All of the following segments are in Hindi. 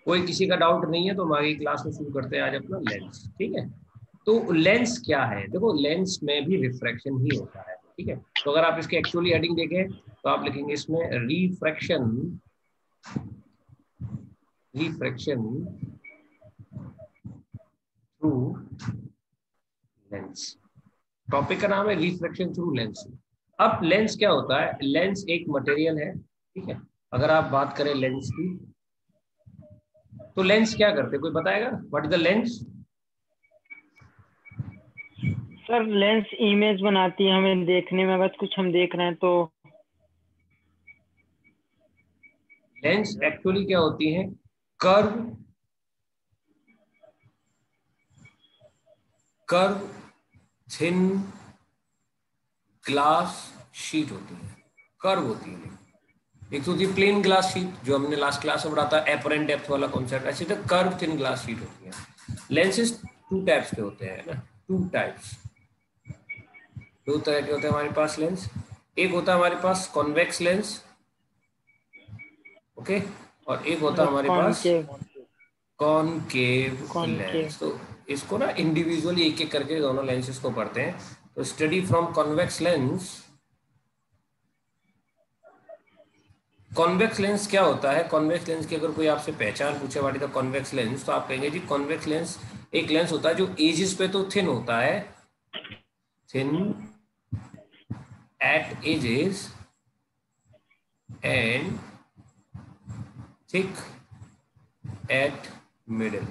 कोई किसी का डाउट नहीं है तो हम आगे क्लास में शुरू करते हैं आज अपना लेंस। ठीक है, तो लेंस क्या है? देखो लेंस में भी रिफ्रैक्शन ही होता है। ठीक है, तो अगर आप इसके एक्चुअली हेडिंग देखें तो आप लिखेंगे इसमें refraction, refraction through lens. Topic का नाम है रिफ्रैक्शन थ्रू लेंस। अब लेंस क्या होता है? लेंस एक मटेरियल है। ठीक है, अगर आप बात करें लेंस की तो लेंस क्या करते हैं, कोई बताएगा what is the lens? Sir lens image बनाती है हमें देखने में, अगर कुछ हम देख रहे हैं तो। लेंस एक्चुअली क्या होती है? Curve, curve thin glass sheet होती है, कर्व होती है। एक तो होती है प्लेन ग्लास शीट जो हमने लास्ट क्लास में पढ़ा था, एपरेंट डेप्थ वाला कॉन्सेप्ट। ऐसे तो कर्व थिन ग्लास शीट होती है। लेंसेज टू टाइप्स के होते हैं ना, टू टाइप्स, दो तरह के होते हैं हमारे पास लेंस। एक होता है हमारे पास कॉन्वेक्स लेंस, ओके, और एक होता है हमारे पास कॉनकेव। Concave concave. लेंस। तो इसको ना इंडिविजुअली एक एक करके दोनों लेंसेज को पढ़ते हैं। तो study from convex lens. Convex lens क्या होता है? कॉन्वेक्स लेंस की अगर कोई आपसे पहचान पूछे what is the convex lens, तो आप कहेंगे जी कॉन्वेक्स लेंस एक लेंस होता है जो एजेस पे तो थिन होता है, thin at edges and thick at middle.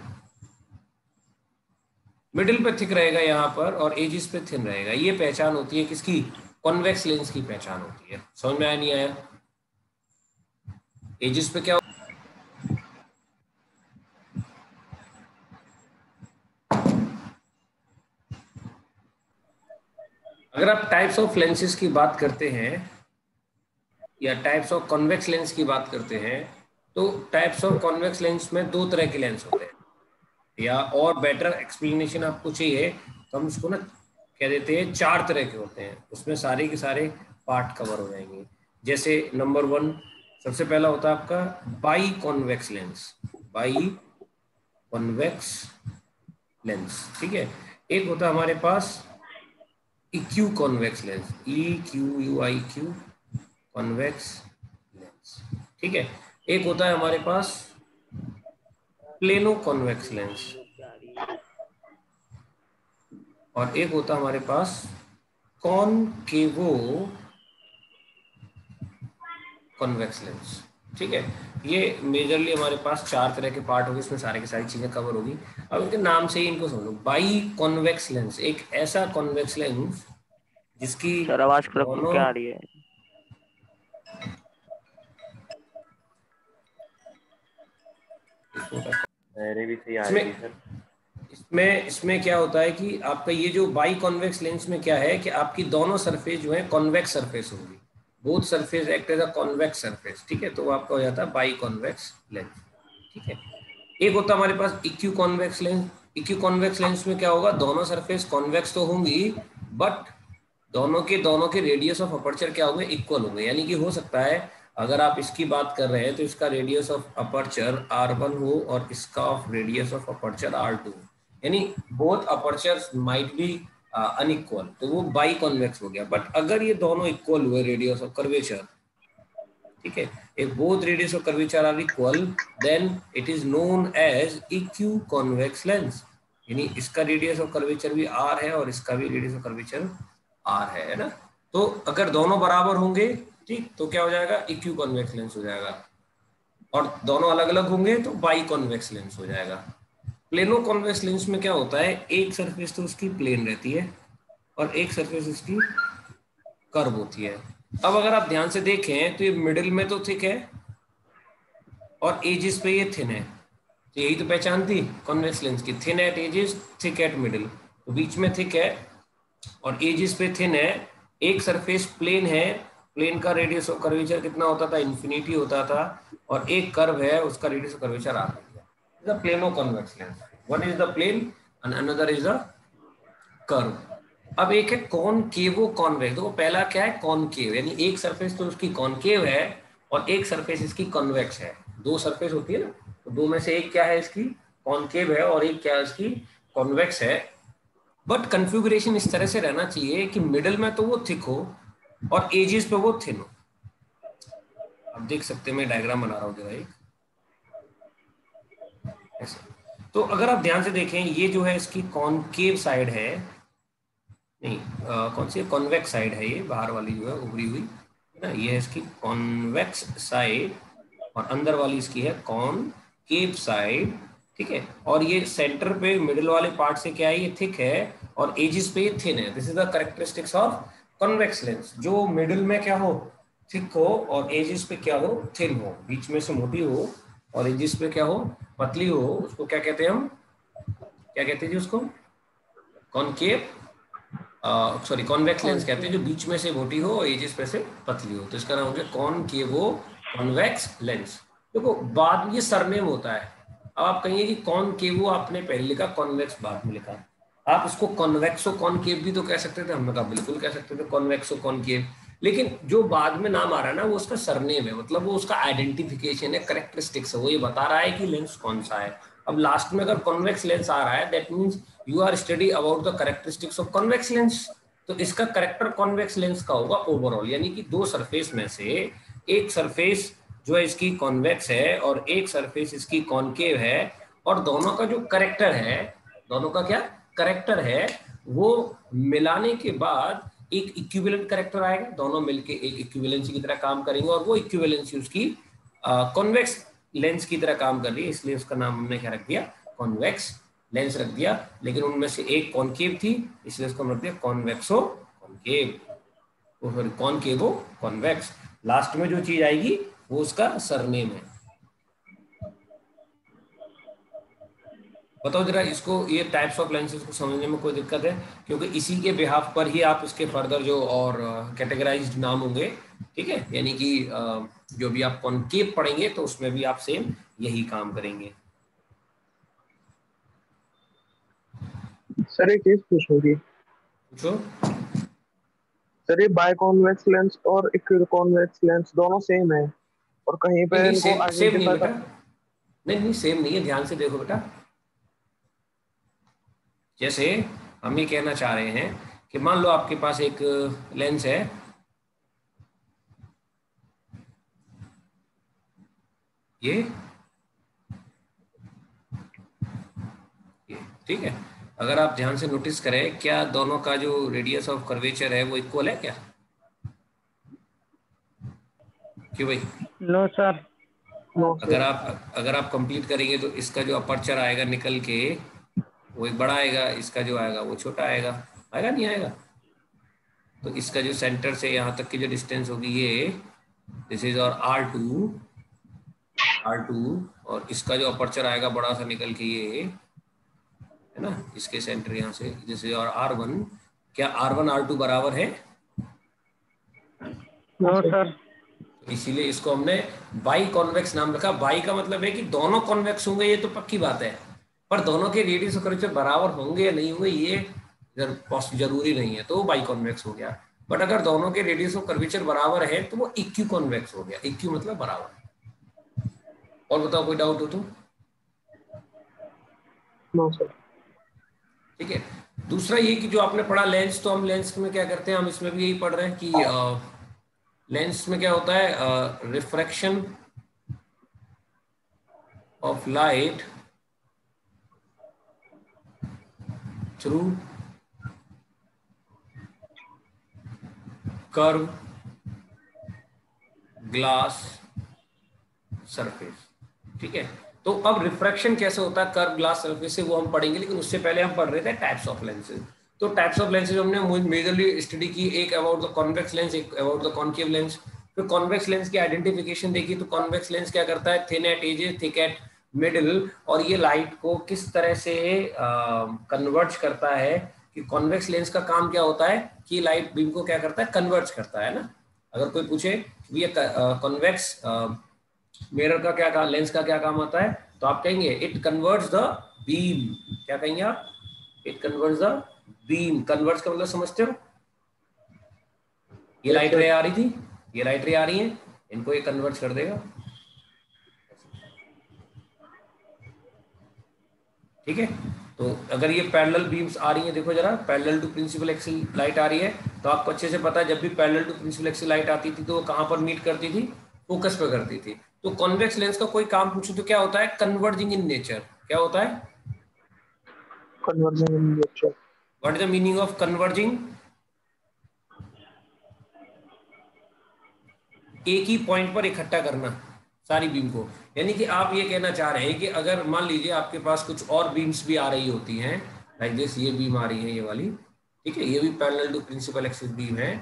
Middle पे थिक रहेगा यहाँ पर और एजेस पे थिन रहेगा। ये पहचान होती है किसकी? कॉन्वेक्स लेंस की पहचान होती है। समझ में आया नहीं आया? एजेस पे क्या? अगर आप टाइप्स ऑफ लेंसेज की बात करते हैं या टाइप्स ऑफ कॉन्वेक्स लेंस की बात करते हैं, तो टाइप्स ऑफ कॉन्वेक्स लेंस में दो तरह के लेंस होते हैं, या और बेटर एक्सप्लेनेशन आपको चाहिए तो हम उसको ना कह देते हैं चार तरह के होते हैं। उसमें सारे के सारे पार्ट कवर हो जाएंगे। जैसे नंबर 1 सबसे पहला होता है आपका biconvex lens, biconvex lens. ठीक है, एक होता है हमारे पास equiconvex lens, EQUIQ convex lens. ठीक है, एक होता है हमारे पास प्लेनो कॉन्वेक्स लेंस, और एक होता है हमारे पास कॉनकेवो कॉन्वेक्स लेंस। ठीक है, ये मेजरली हमारे पास चार तरह के पार्ट होंगे, इसमें सारे की सारी चीजें कवर होगी। अब इनके नाम से ही इनको समझो। बाई कॉन्वेक्स लेंस एक ऐसा कॉन्वेक्स लेंस जिसकी सर आवाज दोनों, क्या आ रही है? मेरे भी सही आ रही इसमें है सर। इसमें इसमें क्या होता है कि आपका ये जो बाई कॉन्वेक्स लेंस में क्या है कि आपकी दोनों सरफेस जो है कॉन्वेक्स सरफेस होगी। Both surface act as a convex surface. ठीक है, तो वो आपका हो जाता है बाई कॉन्वेक्स लेंस। ठीक है, एक होता है हमारे पास equiconvex lens. इक्यू convex lens में क्या होगा, दोनों सरफेस कॉन्वेक्स तो होंगी बट दोनों के रेडियस ऑफ अपर्चर क्या होंगे, इक्वल होंगे। यानी कि हो सकता है अगर आप इसकी बात कर रहे हैं तो इसका रेडियस ऑफ अपर्चर R1 हो और इसका of radius of aperture R2, यानी both apertures might be unequal, तो वो बाई कॉन्वेक्स हो गया। बट अगर ये दोनों इक्वल हुए रेडियस ऑफ कर्वेचर, ठीक है, if both radius of curvature are equal then it is known as eq convex lens। यानी इसका रेडियस ऑफ कर्वेचर भी r है और इसका भी रेडियस ऑफ कर्वेचर r है ना। तो अगर दोनों बराबर होंगे, ठीक, तो क्या हो जाएगा, इक्यू कॉन्वेक्स लेंस हो जाएगा। और दोनों अलग अलग होंगे तो बाई कॉन्वेक्स लेंस हो जाएगा। प्लेनो कॉन्वेक्स लेंस में क्या होता है, एक सरफेस तो उसकी प्लेन रहती है और एक सरफेस उसकी कर्व होती है। अब अगर आप ध्यान से देखें तो ये मिडिल में तो थिक है और एजेस पे ये थिन है। तो यही तो पहचान थी कॉन्वेक्स लेंस की, thin at edges thick at middle. तो बीच में थिक है और एजेस पे थिन है। एक सरफेस प्लेन है, प्लेन का रेडियस ऑफ कर्वेचर कितना होता था, इन्फिनिटी होता था, और एक कर्व है उसका रेडियस ऑफ कर्वेचर आ गया। Plano convex lens, one is the plane and another is the curve. अब एक है कॉनकेवो कॉन्वेक्स। तो पहला क्या है, कॉनकेव, यानी एक सरफेस तो उसकी कॉनकेव है और एक सरफेस इसकी कॉन्वेक्स है। दो सरफेस होती है ना, तो दो में से एक क्या है इसकी कॉनकेव है और एक क्या है इसकी कॉन्वेक्स है। बट कन्फिगुरेशन इस तरह से रहना चाहिए कि मिडिल में तो वो थिक हो और एजेस पे वो थिन हो। अब देख सकते हैं मैं डायग्राम बना रहा हूँ जरा एक ऐसे। तो अगर आप ध्यान से देखें ये जो है इसकी कॉनकेव साइड है, नहीं कौन सी कॉन्वेक्स साइड है, ये बाहर वाली जो है उभरी हुई है ना, ये है इसकी कॉन्वेक्स साइड और अंदर वाली इसकी है कॉनकेव साइड। ठीक है, और ये सेंटर पे मिडिल वाले पार्ट से क्या है ये थिक है और एजेस पे ये थिन है। This is the characteristics of convex lens, जो मिडिल में क्या हो थिक हो और एजेस पे क्या हो थिन हो, बीच में से मोटी हो और एजेस पे क्या हो पतली हो, उसको क्या कहते हैं हम, क्या कहते हैं जी उसको, कॉनकेव सॉरी कॉन्वेक्स लेंस कहते हैं, जो बीच में से मोटी हो और एजेस पे से पतली हो, तो इसका नाम हो गया कॉनकेवो कॉन्वेक्स लेंस। देखो बाद में ये सरनेम होता है। अब आप कहिए कि कॉनकेवो आपने पहले लिखा, कॉन्वेक्स बाद में लिखा, आप इसको कॉन्वेक्सो कॉनकेव भी तो कह सकते थे, हमने कहा बिल्कुल कह सकते थे कॉन्वेक्सो कॉनकेव, लेकिन जो बाद में नाम आ रहा है ना वो उसका सरनेम है, मतलब वो उसका आइडेंटिफिकेशन है, करेक्टरिस्टिक्स है, वो ये बता रहा है कि लेंस कौन सा है। अब लास्ट में अगर कॉन्वेक्स लेंस आ रहा है that means you are study about the characteristics of convex lens, तो इसका करेक्टर कॉन्वेक्स लेंस का होगा ओवरऑल, यानी कि दो सरफेस में से एक सरफेस जो है इसकी कॉन्वेक्स है और एक सरफेस इसकी कॉनकेव है, और दोनों का जो करेक्टर है, दोनों का क्या करेक्टर है, वो मिलाने के बाद एक इक्विवेलेंट करेक्टर आएगा, दोनों मिलके एक इक्विवेलेंसी की तरह काम करेंगे और वो इक्विवेलेंसी उसकी कॉन्वेक्स लेंस की तरह काम कर रही है, इसलिए उसका नाम हमने क्या रख दिया कॉन्वेक्स लेंस रख दिया। लेकिन उनमें से एक कॉनकेव थी इसलिए उसको रख दिया कॉन्वेक्सो कॉनकेव, तो फिर कॉनकेवो कॉन्वेक्स, लास्ट में जो चीज आएगी वो उसका सरनेम है। बताओ जरा इसको, ये टाइप्स ऑफ लेंसेज को समझने में कोई दिक्कत है, क्योंकि इसी के बिहाफ पर ही आप इसके फर्दर जो और कैटेगराइज्ड नाम होंगे, ठीक है, यानी कि जो भी आप कॉनकेव पढ़ेंगे तो उसमें भी आप सेम यही काम करेंगे। सर एक चीज पूछूंगी, पूछो। सर ये बाय कॉन्वेक्स लेंस और इक्वी कॉन्वेक्स लेंस दोनों सेम है और कहीं नहीं पे नहीं इनको सेम सेम नहीं आइडेंटिफाई बेटा, कर। नहीं नहीं सेम नहीं है, ध्यान से देखो बेटा। जैसे हम ये कहना चाह रहे हैं कि मान लो आपके पास एक लेंस है, ये ठीक है, अगर आप ध्यान से नोटिस करें क्या दोनों का जो रेडियस ऑफ कर्वेचर है वो इक्वल है क्या, क्यों भाई? No sir. नो अगर सर। आप कंप्लीट करेंगे तो इसका जो अपर्चर आएगा निकल के वो एक बड़ा आएगा, इसका जो आएगा वो छोटा आएगा, आएगा नहीं आएगा? तो इसका जो सेंटर से यहाँ तक की जो डिस्टेंस होगी ये दिस इज और R2, और इसका जो अपर्चर आएगा बड़ा सा निकल के ये है ना, इसके सेंटर यहाँ से दिस इज और R1, क्या R1 R2 बराबर है? No sir. इसीलिए इसको हमने बाई कॉन्वेक्स नाम रखा। बाई का मतलब है कि दोनों कॉन्वेक्स होंगे ये तो पक्की बात है, पर दोनों के रेडियस और कर्वेचर बराबर होंगे या नहीं होंगे ये जरूरी नहीं है, तो बाई कॉन्वेक्स हो गया। बट अगर दोनों के रेडियस और कर्वेचर बराबर है तो वो इक्यू कॉन्वेक्स हो गया, इक्यू मतलब बराबर। और बताओ कोई डाउट हो तो? No sir. ठीक है, दूसरा ये कि जो आपने पढ़ा लेंस, तो हम लेंस में क्या करते हैं, हम इसमें भी यही पढ़ रहे हैं कि लेंस में क्या होता है, refraction of light through curve glass surface. ठीक है, तो अब रिफ्रैक्शन कैसे होता है कर्व ग्लास सरफेस से वो हम पढ़ेंगे, लेकिन उससे पहले हम पढ़ रहे थे टाइप्स ऑफ लेंसेज। तो टाइप्स ऑफ लेंसेज हमने मेजरली स्टडी की, एक अबाउट द कॉन्वेक्स लेंस, एक अबाउट द कॉनकेव लेंस। फिर कॉन्वेक्स लेंस की आइडेंटिफिकेशन देखी, तो कॉन्वेक्स लेंस क्या करता है, thin at edges thick at middle, और ये लाइट को किस तरह से कन्वर्ज करता है, कि कॉन्वेक्स लेंस का काम क्या होता है कि लाइट बीम को क्या करता है कन्वर्ज करता है ना। अगर कोई पूछे ये कॉन्वेक्स मिरर का क्या काम, लेंस का क्या काम होता है, तो आप कहेंगे इट कन्वर्ट्स द बीम। क्या कहेंगे आप? It converts the beam. Converts का मतलब समझते हो, ये लाइट रे आ रही थी, ये लाइट रे आ रही है, इनको ये कन्वर्ट कर देगा। ठीक है। तो अगर ये पैरेलल बीम्स आ रही है, देखो जरा, parallel to principal axis light आ रही है, तो आपको अच्छे से पता है जब भी parallel to principal axis light आती थी तो वो कहाँ पर मीट करती थी, फोकस पे करती थी। तो कॉन्वेक्स लेंस का कोई काम पूछो तो क्या होता है, कन्वर्जिंग इन नेचर। क्या होता है, conversion in nature. What is the meaning of converging? एक ही पॉइंट पर इकट्ठा करना सारी बीम को। यानी कि आप ये कहना चाह रहे हैं कि अगर मान लीजिए आपके पास कुछ और बीम्स भी आ रही होती हैं, लाइक दिस, ये बीम आ रही है ये वाली, ठीक है, ये भी parallel to principal axis beam है,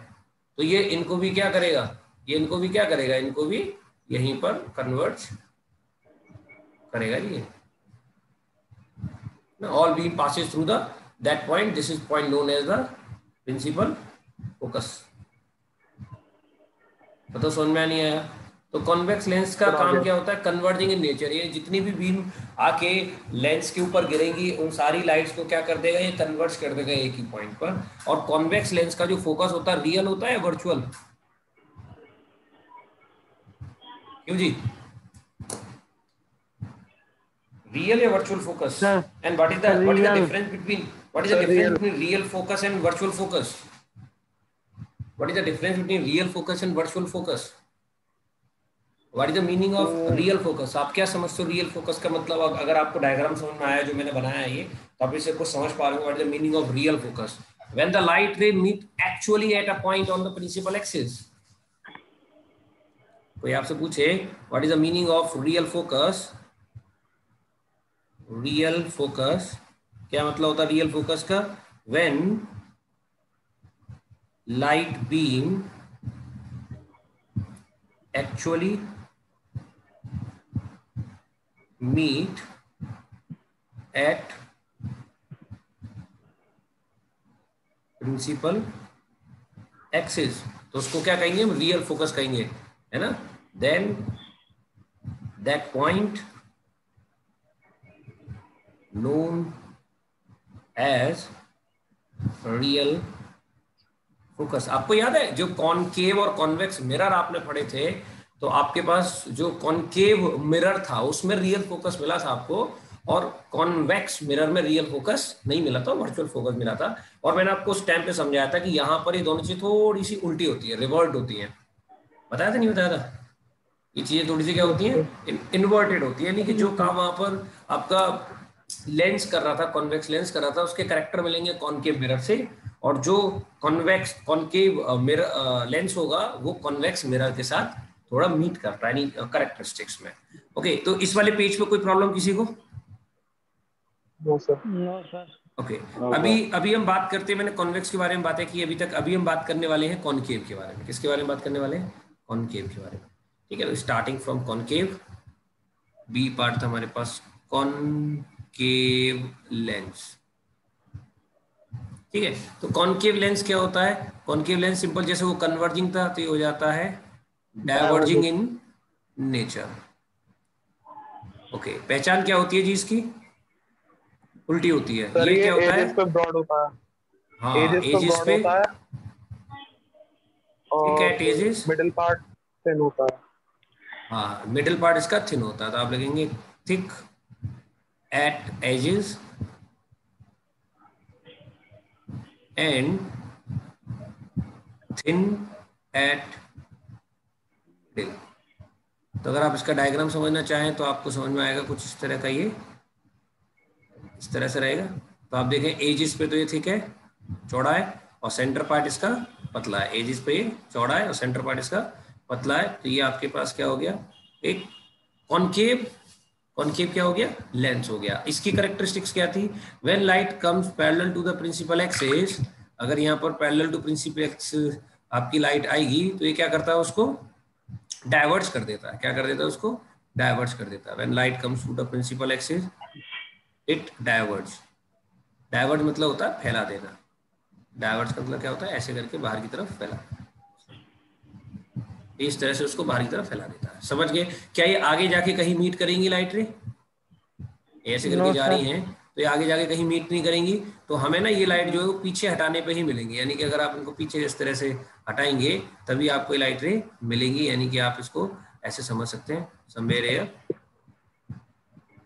तो ये इनको भी क्या करेगा, ये इनको भी क्या करेगा, इनको भी यहीं पर कन्वर्ज करेगा जी। All beam passes through the that point, this is point known as the principal focus. तो समझ में नहीं आया? तो कॉन्वेक्स लेंस का काम क्या होता है, कन्वर्जिंग इन नेचर। ये जितनी भी बीम आके लेंस के ऊपर गिरेंगी उन सारी लाइट्स को क्या कर देगा, ये कन्वर्ज कर देगा एक ही पॉइंट पर। और कॉन्वेक्स लेंस का जो फोकस होता है, रियल होता है या वर्चुअल? क्यों जी, रियल या virtual focus? And what is the difference between real focus and virtual focus? What is the difference between real focus and virtual focus? What is the meaning of real focus? आप क्या समझते हो real focus का मतलब? अगर आपको डायग्राम समझ में आया जो मैंने बनाया है ये, तो आप इसे कुछ समझ पा रहे हो। What is the meaning of real focus? When the light ray meet actually at a point on the principal axis. कोई आपसे पूछे what is the meaning of real focus? Real focus क्या मतलब होता है real focus का? When light beam actually meet at principal axis, तो उसको क्या कहेंगे हम, रियल फोकस कहेंगे, है ना। Then that point known as real focus. आपको याद है जो कॉनकेव और कॉन्वेक्स मिरर आपने पढ़े थे, तो आपके पास जो कॉनकेव मिरर था उसमें रियल फोकस मिला था आपको, और कॉन्वेक्स मिरर में रियल फोकस नहीं मिला था, वर्चुअल फोकस मिला था। और मैंने आपको उस टाइम पे समझाया था कि यहाँ पर ये दोनों चीजें थोड़ी सी उल्टी होती है, रिवर्ट होती है। बताया था नहीं बताया था? ये चीजें थोड़ी सी क्या होती हैं, इन्वर्टेड होती है। यानी कि जो काम वहां पर आपका लेंस कर रहा था, कॉन्वेक्स लेंस कर रहा था, उसके करेक्टर मिलेंगे कॉनकेव मिरर से, और जो कॉन्वेक्स कॉनकेव मिरर लेंस होगा वो कॉन्वेक्स मिरर के साथ थोड़ा मीट करता है, यानी कैरेक्टरिस्टिक्स में। ओके, तो इस वाले पेज पे कोई प्रॉब्लम किसी को? No sir. No sir. Okay, अभी हम बात करते हैं, मैंने कॉन्वेक्स के बारे में बातें की अभी तक, अभी हम बात करने वाले हैं कॉनकेव के बारे में। किसके बारे में बात करने वाले हैं? कॉनकेव के बारे में। ठीक है, तो starting from concave, B part था हमारे पास कॉनकेव लेंस। ठीक है, तो कॉनकेव लेंस क्या होता है? कॉनकेव लेंस सिंपल, जैसे वो कन्वर्जिंग था तो ये हो जाता है डाइवर्जिंग इन नेचर। ओके, पहचान क्या होती है जी इसकी? उल्टी होती है। सर ये क्या होता है? एजेस पे ब्रॉड होता है। हाँ, एजेस पे ब्रॉड होता है और एजेस मिडिल पार्ट थिन होता है। हाँ, मिडिल पार्ट इसका थिन होता है, तो आप लिखेंगे thick at edges and thin at middle. तो अगर आप इसका डायग्राम समझना चाहें तो आपको समझ में आएगा कुछ इस तरह का, ये इस तरह से रहेगा। तो आप देखें एजिस पे तो ये ठीक है, चौड़ा है, और सेंटर पार्ट इसका पतला है। एजिस पे ये चौड़ा है और सेंटर पार्ट इसका पतला है। तो ये आपके पास क्या हो गया, एक कॉनकेव, कॉनकेव क्या हो गया, लेंस हो गया। इसकी कैरेक्टरिस्टिक्स क्या थी? When light comes parallel to the principal axis, अगर यहाँ पर पैरेलल टू प्रिंसिपल एक्सिस आपकी लाइट आएगी तो ये क्या करता है, उसको डाइवर्ज कर देता है। क्या कर देता है? उसको डाइवर्ज कर देता है। When light comes to the principal axis it diverge. Diverge मतलब होता है फैला देना। डाइवर्ज का मतलब क्या होता है, ऐसे करके बाहर की तरफ फैला, इस तरह से उसको बाहर की तरफ फैला देता है। समझ गए? क्या ये आगे जाके कहीं मीट करेंगी लाइट रे? ऐसे करके जा रही हैं तो ये आगे जाके कहीं मीट नहीं करेंगी, तो हमें ना ये लाइट जो है वो पीछे हटाने पे ही मिलेंगी। यानी कि अगर आप इनको पीछे इस तरह से हटाएंगे तभी आपको ये लाइट रे मिलेंगी। यानी कि आप इसको ऐसे समझ सकते हैं, समवेयर हियर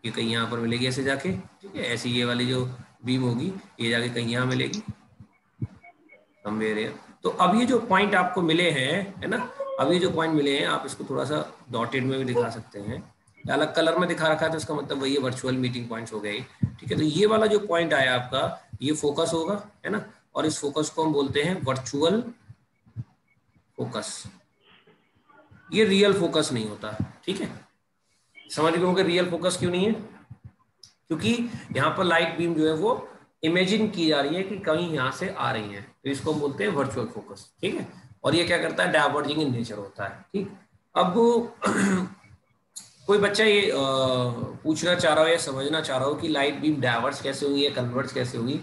ये कहीं यहाँ पर मिलेगी ऐसे जाके, ठीक है। ऐसी ये वाली जो बीम होगी ये जाके कहीं यहाँ मिलेगी समवेयर हियर। तो अब ये जो पॉइंट आपको मिले हैं, है ना, अब ये जो पॉइंट मिले हैं आप इसको थोड़ा सा डॉटेड में भी दिखा सकते हैं, अलग कलर में दिखा रखा है तो इसका मतलब वही वर्चुअल मीटिंग पॉइंट्स हो गए, ठीक है। तो ये वाला जो पॉइंट आया आपका ये फोकस होगा, है ना, और इस फोकस को हम बोलते हैं वर्चुअल फोकस। ये रियल फोकस नहीं होता, ठीक है। समझ गए होंगे रियल फोकस क्यों नहीं है, क्योंकि यहाँ पर लाइट बीम जो है वो इमेजिन की जा रही है कि कहीं यहाँ से आ रही है, तो इसको हम बोलते हैं वर्चुअल फोकस, ठीक है। और ये क्या करता है, डाइवर्जिंग इन नेचर होता है, ठीक। अब कोई बच्चा ये पूछना चाह रहा हो या समझना चाह रहा हो कि लाइट बीम डाइवर्स कैसे हुई है, कन्वर्ट्स कैसे हुई,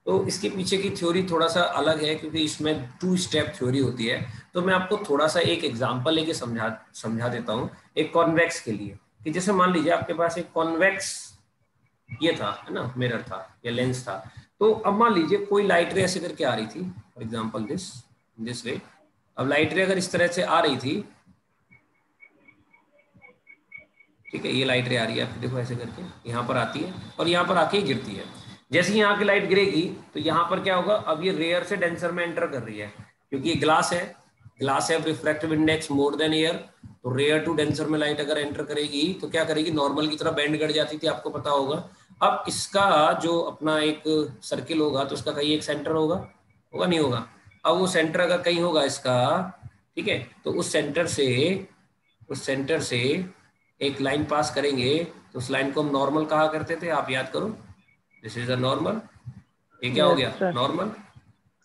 तो इसके पीछे की थ्योरी थोड़ा सा अलग है, क्योंकि इसमें 2 स्टेप थ्योरी होती है। तो मैं आपको थोड़ा सा एक एग्जांपल लेके समझा देता हूँ एक कॉन्वेक्स के लिए, कि जैसे मान लीजिए आपके पास एक कॉन्वेक्स ये था, है ना, मिरर था या लेंस था। तो अब मान लीजिए कोई लाइट रे ऐसे करके आ रही थी, फॉर एग्जांपल दिस वे। अब लाइट रे अगर इस तरह से आ रही थी, ठीक है, ये लाइट रे आ रही है आपको, देखो ऐसे करके यहाँ पर आती है और यहाँ पर आके गिरती है। जैसे यहाँ की लाइट गिरेगी तो यहाँ पर क्या होगा, अब ये रेयर से डेंसर में एंटर कर रही है, क्योंकि ये ग्लास है, ग्लास है refractive index more than air, तो रेयर टू डेंसर में लाइट अगर एंटर करेगी तो क्या करेगी, नॉर्मल की तरह बेंड कर जाती थी, आपको पता होगा। अब इसका जो अपना एक सर्किल होगा तो उसका कहीं एक सेंटर होगा, होगा नहीं होगा। अब वो सेंटर अगर कहीं होगा इसका, ठीक है, तो उस सेंटर से एक लाइन पास करेंगे, तो उस लाइन को हम नॉर्मल कहा करते थे, आप याद करो, दिस इज अ नॉर्मल। ये क्या हो गया, नॉर्मल,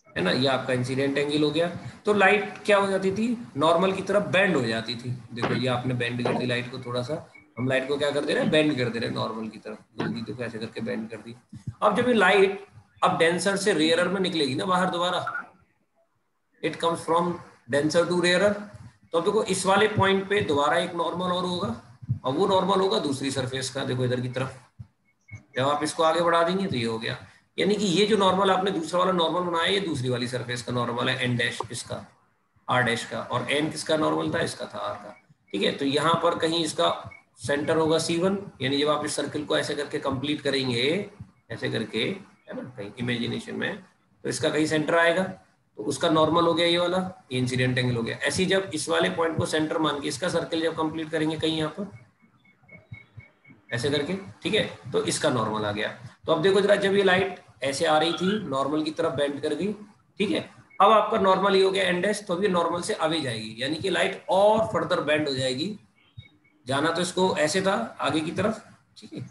है ना, ये आपका इंसिडेंट एंगल हो गया। तो लाइट क्या हो जाती थी, नॉर्मल की तरफ बेंड हो जाती थी। देखो ये आपने बेंड कर दी लाइट को, थोड़ा सा हम लाइट को क्या कर दे रहे हैं, बेंड कर दे रहे हैं नॉर्मल की तरफ, जल्दी देखो ऐसे करके बेंड कर दी। अब जब ये लाइट अब डेंसर से रेयरर में निकलेगी ना बाहर दोबारा, it comes from denser to rarer, तो अब देखो इस वाले पॉइंट पे दोबारा एक नॉर्मल और होगा, और वो नॉर्मल होगा दूसरी सरफेस का, देखो इधर की तरफ। जब आप इसको आगे बढ़ा देंगे तो ये हो गया, यानी कि ये जो नॉर्मल आपने दूसरा वाला नॉर्मल बनाया, ये दूसरी वाली सरफेस का नॉर्मल है, एन डैश इसका, आर डैश का, और एन किसका नॉर्मल था, इसका था आर का, ठीक है। तो यहाँ पर कहीं इसका सेंटर होगा C1, यानी जब आप इस सर्किल को ऐसे करके कंप्लीट करेंगे, ऐसे करके, है ना, कहीं इमेजिनेशन में, तो इसका कहीं सेंटर आएगा, तो उसका नॉर्मल हो गया ये वाला, ये इंसिडेंट एंगल हो गया। ऐसे ही जब इस वाले पॉइंट को सेंटर मान के इसका सर्किल जब कंप्लीट करेंगे कहीं यहाँ पर ऐसे करके, ठीक है, तो इसका नॉर्मल आ गया। तो अब देखो जरा, जब ये लाइट ऐसे आ रही थी नॉर्मल की तरफ बेंड कर गई, ठीक है, अब आपका नॉर्मल ये हो गया एन डैश, तो अब ये नॉर्मल से अवे जाएगी, यानी कि लाइट और फर्दर बेंड हो जाएगी। जाना तो इसको ऐसे था आगे की तरफ, ठीक है,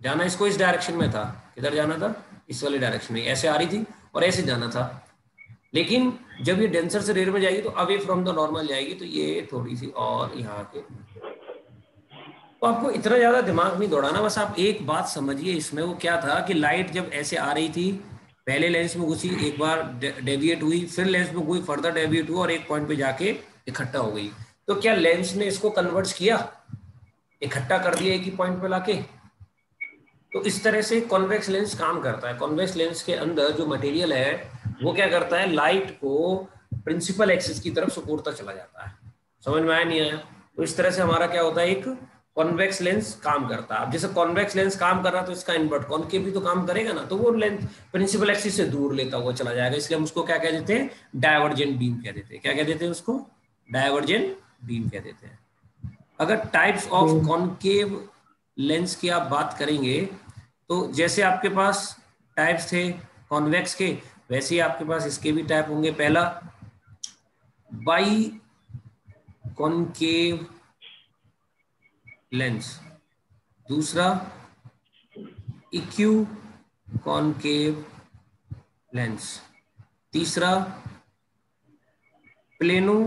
जाना इसको इस डायरेक्शन में था, किधर जाना था, इस वाली डायरेक्शन में, ऐसे आ रही थी और ऐसे जाना था। लेकिन जब ये डेंसर से रेयर में जाएगी तो अवे फ्रॉम द नॉर्मल जाएगी, तो ये थोड़ी सी और यहाँ के, तो आपको इतना ज्यादा दिमाग नहीं दौड़ाना, बस आप एक बात समझिए इसमें, वो क्या था कि लाइट जब ऐसे आ रही थी, पहले लेंस में घुसी, एक बार डेविएट हुई, फिर लेंस में कोई फर्दर डेविएट हुआ और एक पॉइंट पे जाके इकट्ठा हो गई। तो क्या लेंस ने इसको कन्वर्ट किया, इकट्ठा कर दिया एक ही पॉइंट पे लाके? तो इस तरह से कॉन्वेक्स लेंस काम करता है। कॉन्वेक्स लेंस के अंदर जो मटेरियल है वो क्या करता है, लाइट को प्रिंसिपल एक्सिस की तरफ सुकूरता चला जाता है। समझ में आया नहीं आया? तो इस तरह से हमारा क्या होता है, एक कॉन्वेक्स लेंस काम करता है। अब जैसे कॉन्वेक्स लेंस काम कर रहा है तो इसका इन्वर्ट कॉनकेव भी तो काम करेगा ना, तो वो लेंस प्रिंसिपल एक्सिस से दूर लेता हुआ चला जाएगा, इसलिए हम उसको क्या कह देते हैं, डायवर्जेंट बीम कह देते हैं। क्या कह देते हैं उसको, डायवर्जेंट बीम कह देते हैं। अगर टाइप्स ऑफ कॉनकेव लेंस की आप बात करेंगे तो जैसे आपके पास टाइप्स थे कॉन्वेक्स के, वैसे ही आपके पास इसके भी टाइप होंगे। पहला बाई कॉनकेव लेंस, दूसरा इक्यू कॉनकेव लेंस, तीसरा प्लेनो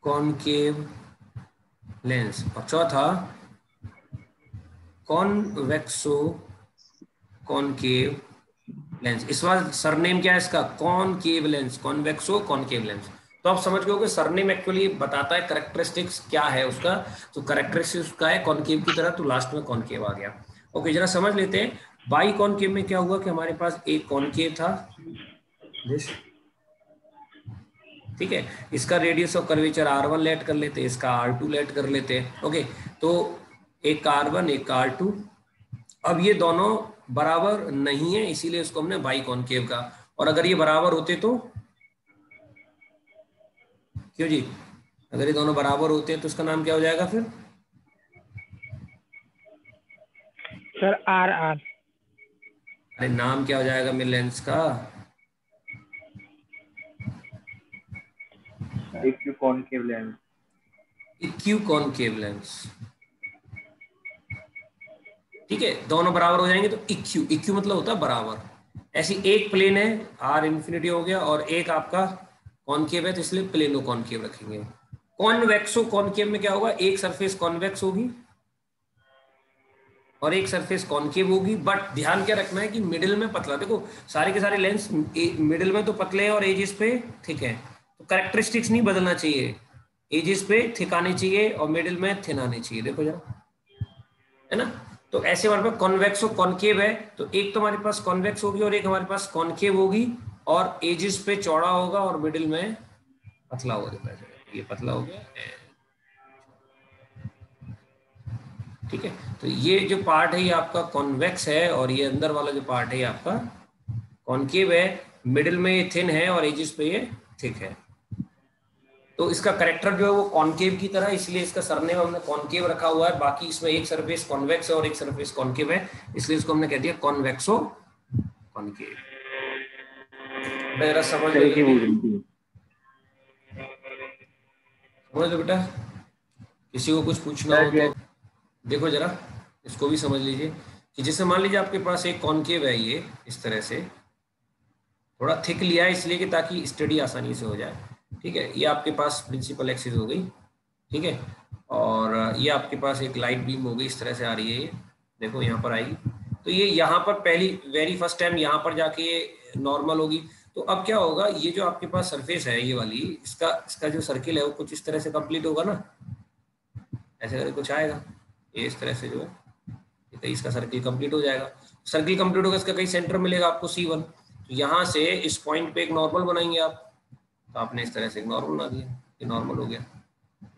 कॉनकेव लेंस, और चौथा कॉन्वेक्सो कॉनकेव लेंस। इस बार सरनेम क्या है इसका, कॉनकेव लेंस, कॉन्वेक्सो कॉनकेव लेंस। तो आप समझ गए हो कि सरनेम एक्चुअली बताता है करेक्टरिस्टिक्स क्या है उसका, तो करेक्टरिस्टिक्स उसका है कॉनकेव की तरह, तो लास्ट में कॉनकेव आ गया। ओके, जरा समझ लेते हैं। बाई कॉनकेव में क्या हुआ कि हमारे पास एक कॉनकेव था, ठीक है, इसका radius of curvature R1 late कर लेते, इसका R2 लेट कर लेते। ओके, तो एक का R1 एक का R2। अब ये दोनों बराबर नहीं है, इसीलिए इसको हमने बाई कॉनकेव का। और अगर ये बराबर होते तो क्यों जी, अगर ये दोनों बराबर होते हैं तो इसका नाम क्या हो जाएगा फिर? सर आर आर। अरे नाम क्या हो जाएगा मेरे लेंस का? Equiconcave lens. Equiconcave lens. ठीक है, दोनों बराबर हो जाएंगे तो इक्यू, इक्यू मतलब होता है बराबर। ऐसी एक प्लेन है, आर इन्फिनिटी हो गया, और एक आपका कॉनकेव है, तो इसलिए प्लेनो कॉनकेव रखेंगे। कॉन्वेक्सो कॉनकेव में क्या होगा, एक सरफेस कॉन्वेक्स होगी और एक सरफेस कॉनकेव होगी, बट ध्यान क्या रखना है कि मिडिल में पतला। देखो सारे के सारे लेंस मिडिल में तो पतले हैं और एजेस पे थिक है, तो कैरेक्टरिस्टिक्स नहीं बदलना चाहिए। एजेस पे थिक आने चाहिए और मिडिल में थिन आने चाहिए। देखो जरा, है ना? तो ऐसे हमारे पास कॉन्वेक्स और कॉनकेव है, तो एक तो हमारे पास कॉन्वेक्स होगी और एक हमारे पास कॉनकेव होगी, और एजेस पे चौड़ा होगा और मिडिल में पतला होगा। ये पतला हो गया, ठीक है। तो ये जो पार्ट है ये आपका कॉन्वेक्स है, और ये अंदर वाला जो पार्ट है ये आपका कॉनकेव है। मिडिल में ये थिन है और एजेस पे ये थिक है। तो इसका करेक्टर जो है वो कॉनकेव की तरह, इसलिए इसका सरनेम हमने कॉनकेव रखा हुआ है। बाकी इसमें एक सरफेस कॉन्वेक्स है और एक सरफेस कॉनकेव है, इसलिए इसको हमने कह दिया कॉन्वेक्सो कॉनकेव। जरा समझ लो जल्दी, समझ लो बेटा। किसी को कुछ पूछना हो तो देखो जरा, इसको भी समझ लीजिए कि जैसे मान लीजिए आपके पास एक कॉनकेव है, ये इस तरह से थोड़ा थिक लिया है इसलिए कि ताकि स्टडी आसानी से हो जाए। ठीक है, ये आपके पास प्रिंसिपल एक्सिस हो गई, ठीक है। और ये आपके पास एक लाइट बीम हो गई, इस तरह से आ रही है, ये देखो यहाँ पर आएगी। तो ये यहाँ पर पहली वेरी फर्स्ट टाइम यहाँ पर जाके ये नॉर्मल होगी। तो अब क्या होगा, ये जो आपके पास सरफेस है ये वाली, इसका इसका जो सर्किल है वो कुछ इस तरह से कंप्लीट होगा ना, ऐसे करके कुछ आएगा ये इस तरह से जो है, कहीं इसका सर्किल कंप्लीट हो जाएगा। सर्किल कंप्लीट होगा, इसका कहीं सेंटर मिलेगा आपको C1। तो यहाँ से इस पॉइंट पे एक नॉर्मल बनाएंगे आप, तो आपने इस तरह से एक नॉर्मल बना दिया, ये नॉर्मल हो गया।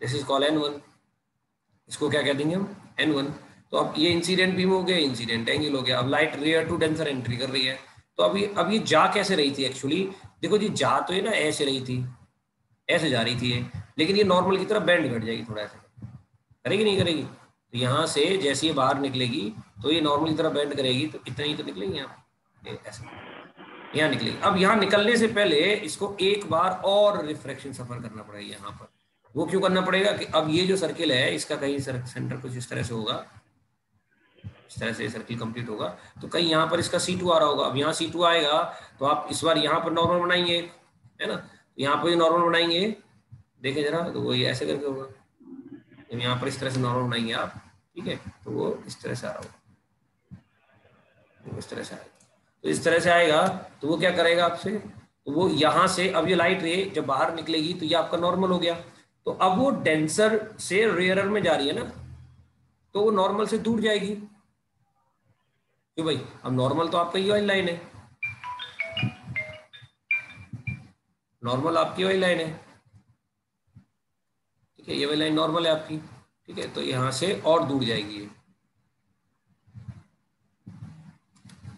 दिस इज कॉल N1, इसको क्या कह देंगे हम, N1। तो अब ये इंसिडेंट बीम हो गया, इंसिडेंट एंगल हो गया। अब light rare to denser entry कर रही है, तो अब ये जा कैसे रही थी एक्चुअली, देखो जी जा तो ये ना ऐसे रही थी, ऐसे जा रही थी ये, लेकिन ये नॉर्मल की तरफ बेंड घट जाएगी, थोड़ा ऐसे करेगी नहीं करेगी। तो यहाँ से जैसे ये बाहर निकलेगी तो ये नॉर्मल की तरफ बेंड करेगी, तो इतना ही तो निकलेगी यहाँ, ऐसे यहाँ निकलेगी। अब यहाँ निकलने से पहले इसको एक बार और रिफ्रैक्शन सफर करना पड़ेगा यहाँ पर। वो क्यों करना पड़ेगा कि अब ये जो सर्किल है इसका कहीं सेंटर कुछ इस तरह से होगा, इस तरह से सर्किल कंप्लीट होगा, तो कहीं यहाँ पर इसका C2 आ रहा होगा। अब यहाँ C2 आएगा तो आप इस बार यहाँ पर नॉर्मल बनाएंगे, है ना, यहाँ पर नॉर्मल बनाएंगे, देखें जरा, तो वो ये ऐसे करके होगा। जब यहाँ पर इस तरह से नॉर्मल बनाएंगे आप, ठीक है, तो वो इस तरह से आ रहा होगा, वो इस तरह से आएगा। तो इस तरह से आएगा तो वो क्या करेगा आपसे, तो वो यहाँ से अब ये लाइट रे जब बाहर निकलेगी तो ये आपका नॉर्मल हो गया। तो अब वो डेंसर से रेयरर में जा रही है ना, तो वो नॉर्मल से दूर जाएगी, क्यों भाई, अब नॉर्मल तो आपका ये वाली लाइन है, नॉर्मल आपकी वाली लाइन है, ठीक है, ये वाली लाइन नॉर्मल है आपकी, ठीक है। तो यहाँ से और दूर जाएगी ये,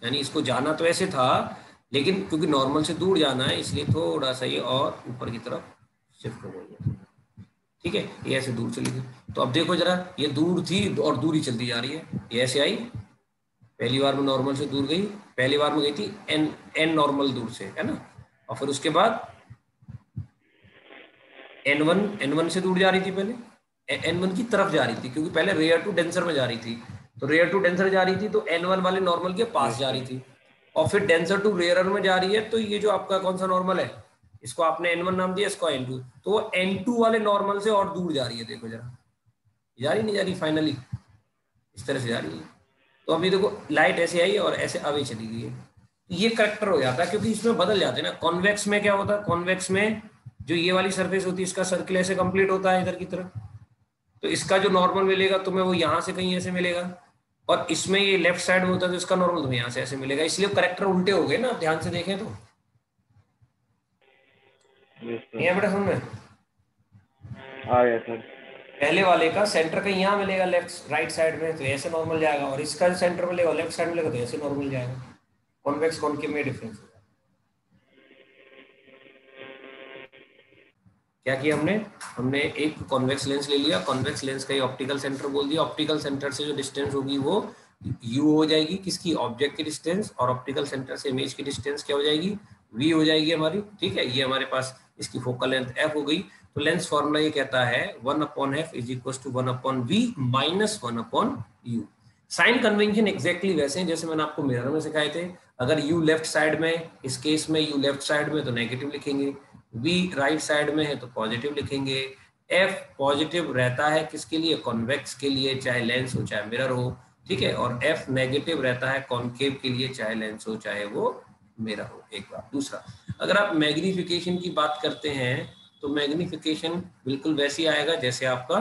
यानी इसको जाना तो ऐसे था, लेकिन क्योंकि नॉर्मल से दूर जाना है इसलिए थोड़ा सा ये और ऊपर की तरफ शिफ्ट हो गई, ठीक है, ये ऐसे दूर चली गई। तो अब देखो जरा, ये दूर थी और दूर ही चलती जा रही है, ये ऐसे आई, पहली बार में नॉर्मल से दूर गई, पहली बार में गई थी एन नॉर्मल दूर से, है ना, और फिर उसके बाद N1 से दूर जा रही थी, पहले N1 की तरफ जा रही थी, क्योंकि पहले रेयर टू डेंसर में जा रही थी, तो रेयर टू डेंसर जा रही थी तो N1 वाले नॉर्मल के पास जा रही थी, और फिर डेंसर टू रेयरर में जा रही है, तो ये जो आपका कौन सा नॉर्मल है, इसको आपने N1 नाम दिया, इसको N2, तो वो N2 वाले नॉर्मल से और दूर जा रही है। देखो जरा, जा रही नहीं जा रही, फाइनली इस तरह से जा रही है। तो अभी देखो लाइट ऐसे आई और ऐसे अवे चली गई है, ये करेक्टर हो जाता है, क्योंकि इसमें बदल जाते हैं ना। कॉन्वेक्स में क्या होता है, कॉन्वेक्स में जो ये वाली सरफेस होती है इसका सर्किल ऐसे कंप्लीट होता है इधर की तरफ, तो इसका जो नॉर्मल मिलेगा तुम्हें वो यहाँ से कहीं ऐसे मिलेगा, और इसमें ये लेफ्ट साइड में होता है तो इसका नॉर्मल तुम्हें यहाँ से ऐसे मिलेगा, इसलिए करेक्टर उल्टे हो गए ना, आप ध्यान से देखें तो। बेटा समझ में आ गया सर। पहले वाले का सेंटर कहीं यहाँ मिलेगा लेफ्ट राइट साइड में, तो ऐसे नॉर्मल जाएगा, और इसका सेंटर मिलेगा लेफ्ट साइड मिलेगा तो ऐसे नॉर्मल जाएगा। कॉन्वेक्स कॉनकेव में डिफरेंस होगा। क्या किया हमने, हमने एक कॉन्वेक्स लेंस ले लिया, कॉन्वेक्स लेंस का ही ऑप्टिकल सेंटर बोल दिया, ऑप्टिकल सेंटर से जो डिस्टेंस होगी वो u हो जाएगी, किसकी, ऑब्जेक्ट की डिस्टेंस, और ऑप्टिकल सेंटर से इमेज की डिस्टेंस क्या हो जाएगी, v हो जाएगी हमारी। ठीक है, ये हमारे पास इसकी फोकल लेंथ f हो गई। तो लेंस फॉर्मूला ये कहता है 1/f is equal to 1/v minus 1/u। Sign convention exactly वैसे हैं जैसे मैंने आपको मिरर में सिखाए थे। अगर u लेफ्ट साइड में, इस केस में u लेफ्ट साइड में तो नेगेटिव लिखेंगे, v राइट साइड में है तो पॉजिटिव लिखेंगे। f पॉजिटिव रहता है किसके लिए, कॉन्वेक्स के लिए, चाहे लेंस हो चाहे मिरर हो। ठीक है, और f नेगेटिव रहता है कॉनकेव के लिए, चाहे लेंस हो चाहे वो मिरर हो। एक बार दूसरा, अगर आप मैग्निफिकेशन की बात करते हैं तो मैग्निफिकेशन बिल्कुल वैसे ही आएगा जैसे आपका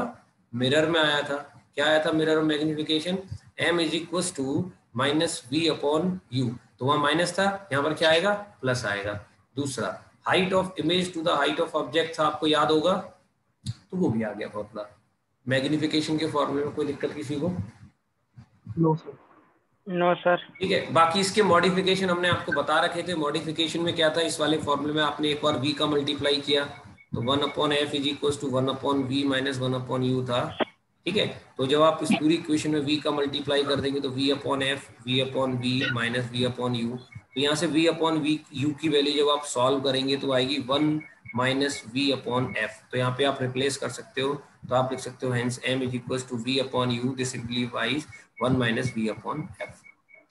मिरर में आया था। क्या आया था मिरर में magnification, m is equal to minus v upon u, तो वहां माइनस था, यहाँ पर क्या आएगा, प्लस आएगा। दूसरा, height of image to the height of object था, आपको याद होगा, तो वो भी आ गया फॉर्मूला। मैग्निफिकेशन के फॉर्मूले में कोई दिक्कत किसी को? No sir. No sir. ठीक है, बाकी इसके मॉडिफिकेशन हमने आपको बता रखे थे। मॉडिफिकेशन में क्या था, इस वाले फॉर्मूले में आपने एक बार v का मल्टीप्लाई किया तो 1/f is equal to 1/v minus 1/u था। ठीक है, तो जब आप इस पूरी इक्वेशन में v का मल्टीप्लाई कर देंगे तो v/f v/v माइनस v/u, तो यहाँ से v/u की वैल्यू जब आप सॉल्व करेंगे तो आएगी 1 माइनस v/f। तो यहाँ पे आप रिप्लेस कर सकते हो, तो आप लिख सकते हो hence m is equal to v/u, this simplifies 1 minus v/f।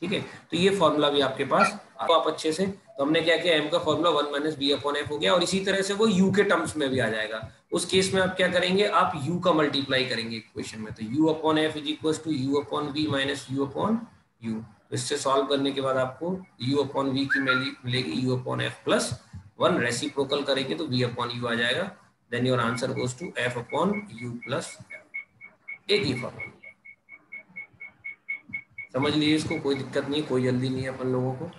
ठीक है, तो ये फॉर्मूला भी आपके पास आप अच्छे से, तो हमने क्या किया, m का फॉर्मूला 1 माइनस v/f हो गया, और इसी तरह से वो u के टर्म्स में भी आ जाएगा। उस केस में आप क्या करेंगे, आप u का मल्टीप्लाई करेंगे इक्वेशन में, तो u/f is equal to u/v minus u/u। तो इससे सॉल्व करने के बाद आपको u/v की वैल्यू मिलेगी u/f प्लस 1, रेसिप्रोकल करेंगे तो v/u आ जाएगा, then your answer goes to f/u plus f। एक ही फॉर्मूला, समझ लीजिए इसको, कोई दिक्कत नहीं, कोई जल्दी नहीं है अपन लोगों को।